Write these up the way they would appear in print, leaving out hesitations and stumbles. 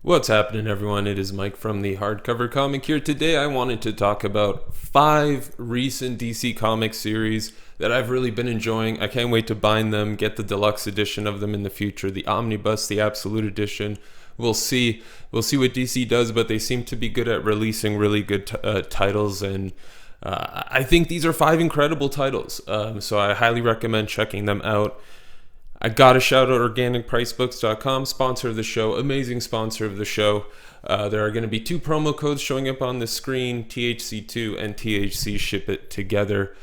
What's happening, everyone? It is Mike from the Hardcover Comic here. Today, I wanted to talk about 5 recent DC Comics series that I've really been enjoying. I can't wait to bind them, get the deluxe edition of them in the future, the Omnibus, the Absolute Edition. We'll see. We'll see what DC does, but they seem to be good at releasing really good titles, and I think these are 5 incredible titles. So I highly recommend checking them out. I gotta shout out organicpricebooks.com, sponsor of the show, amazing sponsor of the show. There are going to be 2 promo codes showing up on the screen, THC2 and THC Ship It Together.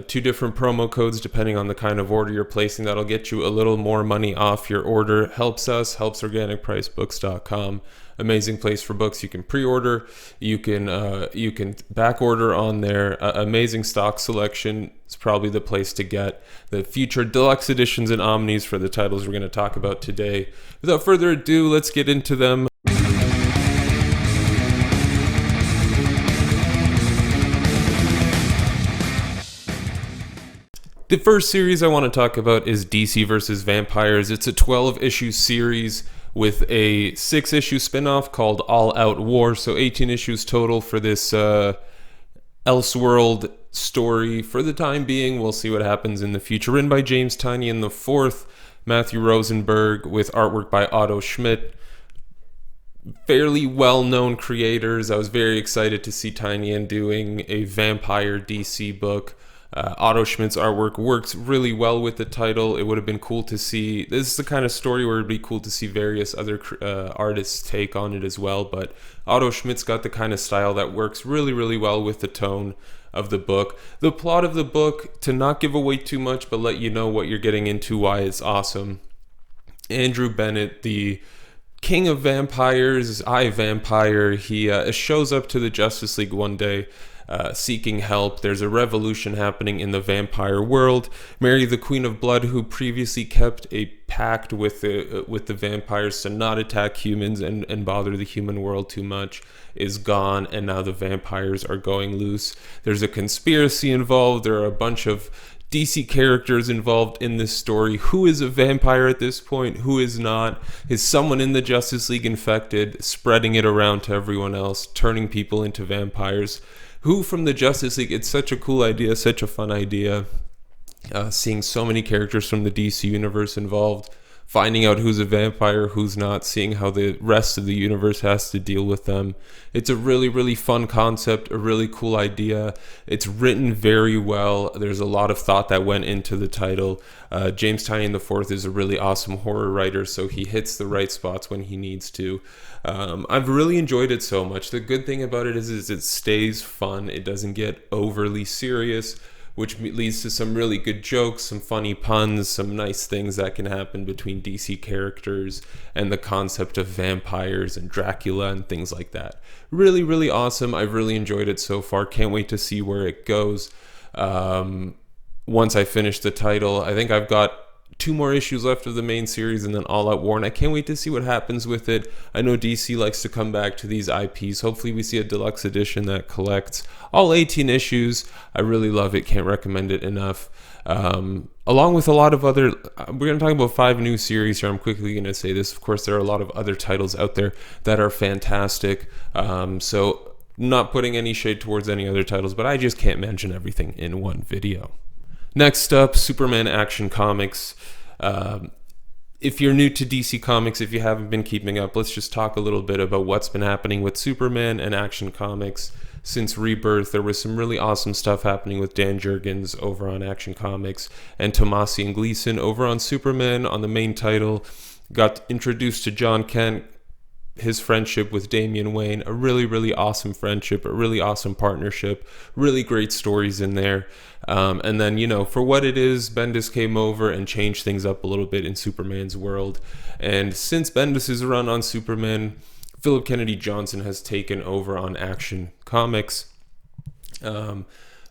2 different promo codes depending on the kind of order you're placing. That'll get you a little more money off your order. Helps us, helps organicpricebooks.com. Amazing place for books. You can pre-order, you can back order on there. Amazing stock selection. It's probably the place to get the future deluxe editions and omnis for the titles we're going to talk about today. Without further ado, let's get into them. The first series I want to talk about is DC vs. Vampires. It's a 12-issue series with a 6-issue spin-off called All Out War, so 18 issues total for this Elseworld story. For the time being, we'll see what happens in the future. Written by James Tynion IV, Matthew Rosenberg, with artwork by Otto Schmidt. Fairly well-known creators. I was very excited to see Tynion doing a vampire DC book. Otto Schmidt's artwork works really well with the title. It would have been cool to see. This is the kind of story where it'd be cool to see various other artists take on it as well. But Otto Schmidt's got the kind of style that works really, really well with the tone of the book. The plot of the book, to not give away too much, but let you know what you're getting into, why it's awesome. Andrew Bennett, the king of vampires, vampire, he shows up to the Justice League one day. Seeking help. There's a revolution happening in the vampire world. Mary, the Queen of Blood, who previously kept a pact with the vampires to not attack humans and bother the human world too much, is gone, and now the vampires are going loose. There's a conspiracy involved. There are a bunch of DC characters involved in this story. Who is a vampire at this point? Who is not? Is someone in the Justice League infected, spreading it around to everyone else, turning people into vampires? Who from the Justice League? It's such a cool idea, such a fun idea. Seeing so many characters from the DC universe involved, finding out who's a vampire, who's not, seeing how the rest of the universe has to deal with them. It's a really, really fun concept, a really cool idea. It's written very well. There's a lot of thought that went into the title. James Tynion IV is a really awesome horror writer, so he hits the right spots when he needs to. I've really enjoyed it so much. The good thing about it is it stays fun. It doesn't get overly serious, which leads to some really good jokes, some funny puns, some nice things that can happen between DC characters and the concept of vampires and Dracula and things like that. Really, really awesome. I've really enjoyed it so far. Can't wait to see where it goes. Once I finish the title, I think I've got 2 more issues left of the main series and then All Out War, and I can't wait to see what happens with it. I know DC likes to come back to these IPs. Hopefully we see a deluxe edition that collects all 18 issues. I really love it. Can't recommend it enough. Along with a lot of other, we're going to talk about 5 new series here. I'm quickly going to say this. Of course, there are a lot of other titles out there that are fantastic. So not putting any shade towards any other titles, but I just can't mention everything in one video. Next up, Superman Action Comics. If you're new to DC Comics, if you haven't been keeping up, let's just talk a little bit about what's been happening with Superman and Action Comics since Rebirth. There was some really awesome stuff happening with Dan Jurgens over on Action Comics and Tomasi and Gleason over on Superman on the main title. Got introduced to John Kent, his friendship with Damian Wayne, a really, really awesome friendship, a really awesome partnership, really great stories in there. And then, for what it is, Bendis came over and changed things up a little bit in Superman's world. And since Bendis' run on Superman, Philip Kennedy Johnson has taken over on Action Comics,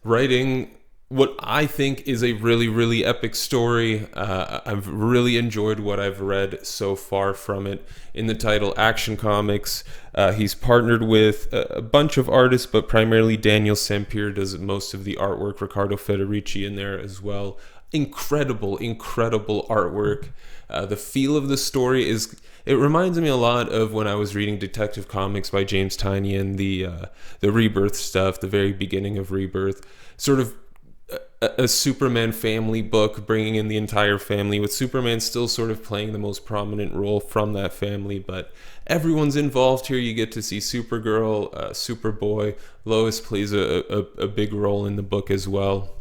writing what I think is a really, really epic story. I've really enjoyed what I've read so far from it. In the title, Action Comics, he's partnered with a bunch of artists, but primarily Daniel Sampier does most of the artwork. Riccardo Federici in there as well. Incredible, incredible artwork. The feel of the story is It reminds me a lot of when I was reading Detective Comics by James Tynion, the Rebirth stuff, the very beginning of Rebirth, sort of a Superman family book, bringing in the entire family, with Superman still sort of playing the most prominent role from that family, but everyone's involved here. You get to see Supergirl, Superboy, Lois plays a big role in the book as well.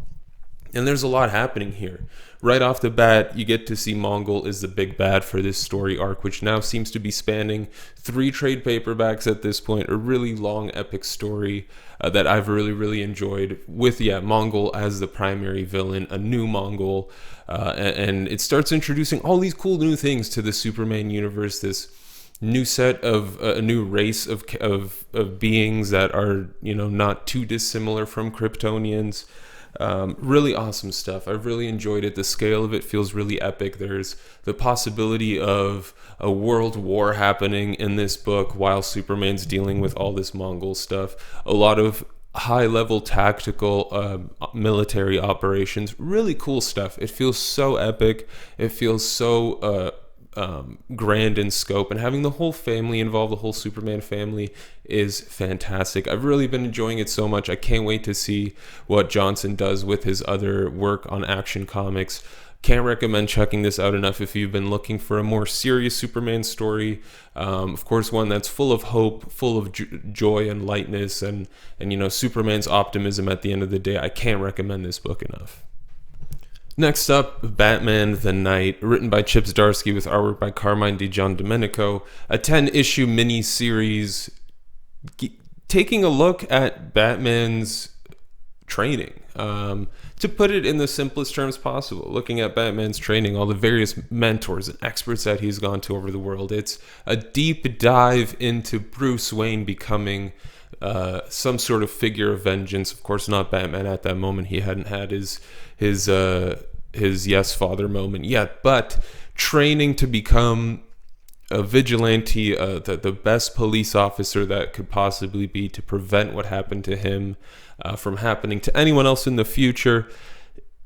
And there's a lot happening here. Right off the bat, you get to see Mongol is the big bad for this story arc, which now seems to be spanning 3 trade paperbacks at this point. A really long, epic story that I've really enjoyed, with, Mongol as the primary villain, a new Mongol. And it starts introducing all these cool new things to the Superman universe, this new set of a new race of beings that are, not too dissimilar from Kryptonians. Really awesome stuff. I've really enjoyed it. The scale of it feels really epic. There's the possibility of a world war happening in this book while Superman's dealing with all this Mongol stuff. A lot of high-level tactical military operations. Really cool stuff. It feels so epic. It feels so grand in scope, and having the whole family involved, the whole Superman family, is fantastic. I've really been enjoying it so much. I can't wait to see what Johnson does with his other work on Action Comics. Can't recommend checking this out enough if you've been looking for a more serious Superman story. Of course, one that's full of hope, full of joy and lightness, and Superman's optimism at the end of the day. I can't recommend this book enough. Next up, Batman the Knight, written by Chip Zdarsky with artwork by Carmine Di Giandomenico, a 10-issue mini-series taking a look at Batman's training. To put it in the simplest terms possible, looking at Batman's training, all the various mentors and experts that he's gone to over the world. It's a deep dive into Bruce Wayne becoming some sort of figure of vengeance. Of course, not Batman at that moment. He hadn't had his yes father moment yet, but training to become a vigilante, the best police officer that could possibly be, to prevent what happened to him from happening to anyone else in the future.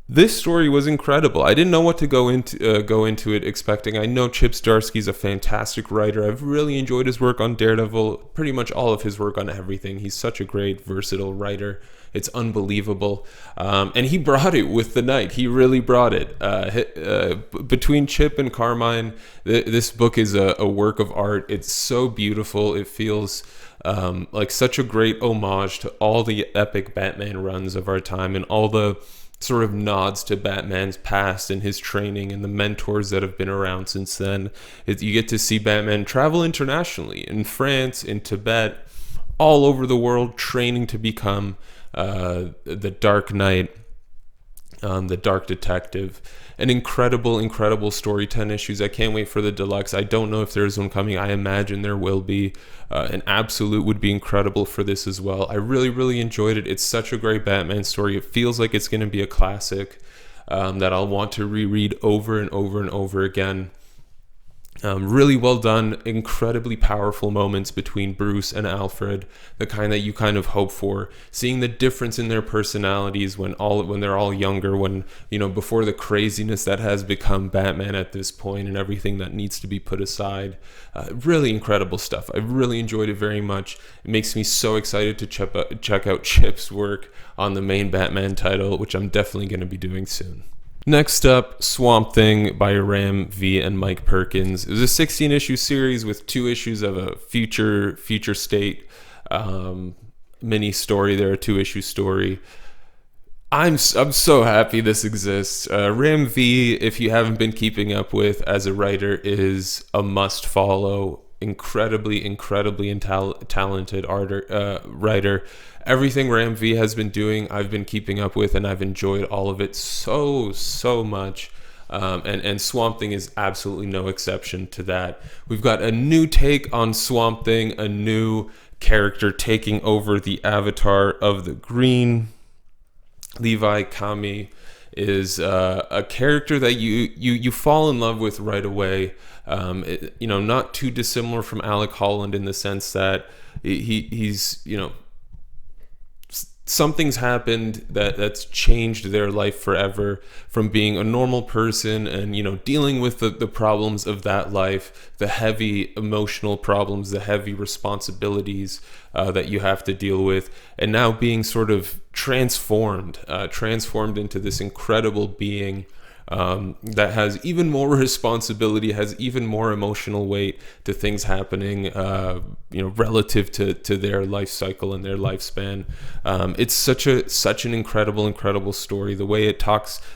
This story was incredible. I didn't know what to go into it expecting. I know Chip Zdarsky's a fantastic writer. I've really enjoyed his work on Daredevil, pretty much all of his work on everything. He's such a great, versatile writer. It's unbelievable. And he brought it with the Knight. He really brought it. Between Chip and Carmine, this book is a work of art. It's so beautiful. It feels like such a great homage to all the epic Batman runs of our time, and all the sort of nods to Batman's past and his training and the mentors that have been around since then. You get to see Batman travel internationally, in France, in Tibet, all over the world, training to become the Dark Knight, the Dark Detective. An incredible story, 10 issues. I can't wait for the deluxe. I don't know if there's one coming. I imagine there will be. An absolute would be incredible for this as well. I really enjoyed it. It's such a great Batman story. It feels like it's going to be a classic that I'll want to reread over and over again. Really well done, incredibly powerful moments between Bruce and Alfred, the kind that you kind of hope for. Seeing the difference in their personalities when they're all younger, when before the craziness that has become Batman at this point and everything that needs to be put aside. Really incredible stuff. I really enjoyed it very much. It makes me so excited to check out Chip's work on the main Batman title, which I'm definitely going to be doing soon. Next up, Swamp Thing by Ram V and Mike Perkins. It was a 16-issue series with 2 issues of a future state mini story. There, a 2-issue story. I'm so happy this exists. Ram V, if you haven't been keeping up with as a writer, is a must follow. Incredibly talented writer. Everything Ram V has been doing, I've been keeping up with, and I've enjoyed all of it so much. And Swamp Thing is absolutely no exception to that. We've got a new take on Swamp Thing, a new character taking over the avatar of the Green. Levi Kami is a character that you fall in love with right away. Not too dissimilar from Alec Holland in the sense that he's something's happened that's changed their life forever, from being a normal person and, dealing with the problems of that life, the heavy emotional problems, the heavy responsibilities that you have to deal with, and now being sort of transformed into this incredible being that has even more responsibility, has even more emotional weight to things happening, relative to their life cycle and their lifespan. It's such an incredible story. The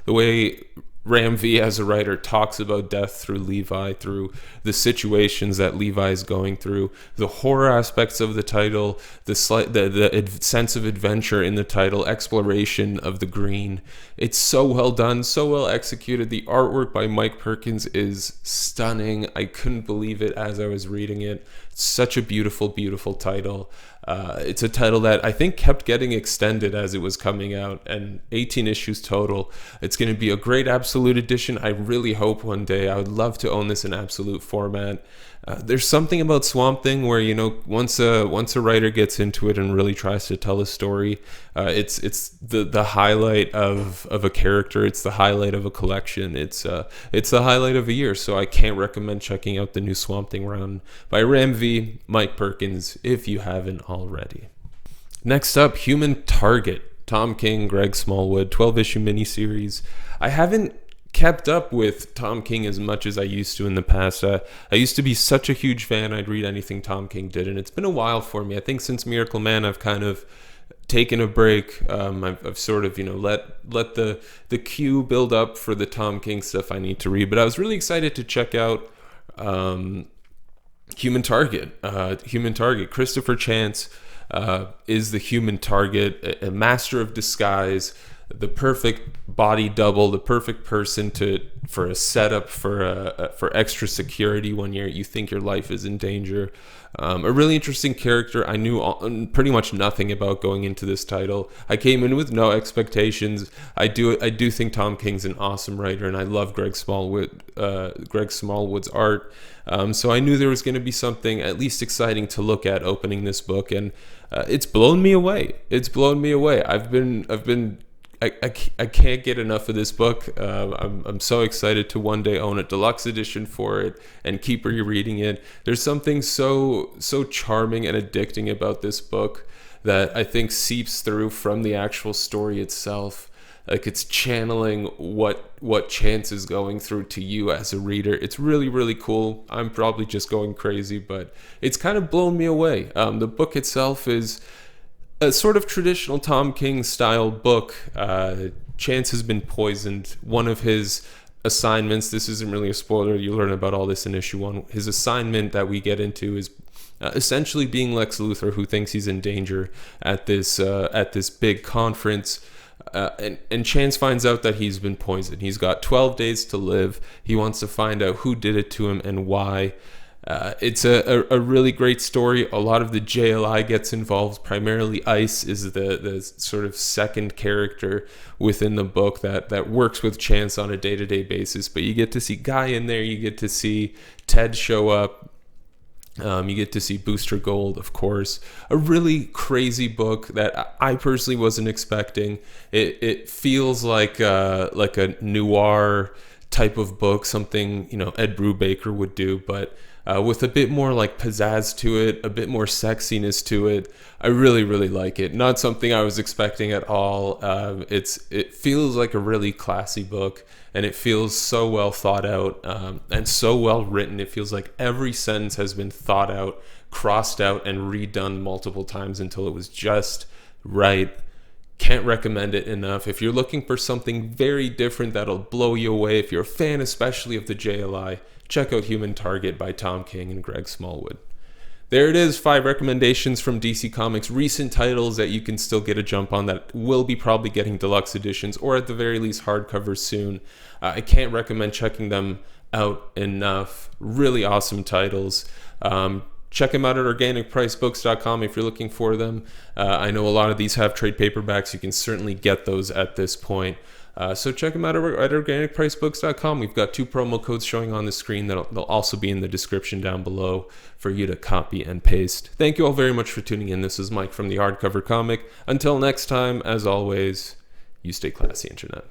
way Ram V as a writer talks about death through Levi, through the situations that Levi is going through, the horror aspects of the title, the sense of adventure in the title, exploration of the green. It's so well done, so well executed. The artwork by Mike Perkins is stunning. I couldn't believe it as I was reading it. It's such a beautiful title. It's a title that I think kept getting extended as it was coming out, and 18 issues total. It's going to be a great absolute edition. I really hope one day. I would love to own this in absolute format. There's something about Swamp Thing where, once a writer gets into it and really tries to tell a story, it's the highlight of a character. It's the highlight of a collection. It's the highlight of a year. So I can't recommend checking out the new Swamp Thing run by Ram V, Mike Perkins, if you haven't already. Next up, Human Target, Tom King, Greg Smallwood, 12-issue miniseries. I haven't kept up with Tom King as much as I used to in the past. I used to be such a huge fan. I'd read anything Tom King did, and it's been a while for me. I think since Miracle Man, I've kind of taken a break. I've sort of, let the queue build up for the Tom King stuff I need to read. But I was really excited to check out Human Target. Christopher Chance is the Human Target, a master of disguise, the perfect body double, the perfect person for a setup, for extra security when you think your life is in danger. A really interesting character. I knew pretty much nothing about going into this title. I came in with no expectations. I do think Tom King's an awesome writer, and I love Greg Smallwood's art. So I knew there was going to be something at least exciting to look at opening this book, and it's blown me away. I can't get enough of this book. I'm so excited to one day own a deluxe edition for it and keep rereading it. There's something so charming and addicting about this book that I think seeps through from the actual story itself. Like, it's channeling what Chance is going through to you as a reader. It's really, really cool. I'm probably just going crazy, but it's kind of blown me away. The book itself is a sort of traditional Tom King style book. Chance has been poisoned. One of his assignments, this isn't really a spoiler, you learn about all this in issue 1. His assignment that we get into is essentially being Lex Luthor, who thinks he's in danger at this big conference. And Chance finds out that he's been poisoned. He's got 12 days to live. He wants to find out who did it to him and why. It's a really great story. A lot of the JLI gets involved. Primarily Ice is the sort of second character within the book that works with Chance on a day-to-day basis. But you get to see Guy in there. You get to see Ted show up. You get to see Booster Gold, of course. A really crazy book that I personally wasn't expecting. It feels like a noir type of book, something Ed Brubaker would do, but with a bit more like pizzazz to it, a bit more sexiness to it. I really, really like it. Not something I was expecting at all. It feels like a really classy book, and it feels so well thought out and so well written. It feels like every sentence has been thought out, crossed out, and redone multiple times until it was just right. Can't recommend it enough. If you're looking for something very different that'll blow you away, if you're a fan especially of the JLI, check out Human Target by Tom King and Greg Smallwood. There it is, 5 recommendations from DC Comics, recent titles that you can still get a jump on that will be probably getting deluxe editions or at the very least hardcovers soon. I can't recommend checking them out enough. Really awesome titles. Check them out at organicpricebooks.com if you're looking for them. I know a lot of these have trade paperbacks. You can certainly get those at this point. So check them out at organicpricebooks.com. We've got 2 promo codes showing on the screen they'll also be in the description down below for you to copy and paste. Thank you all very much for tuning in. This is Mike from the Hardcover Comic. Until next time, as always, you stay classy, Internet.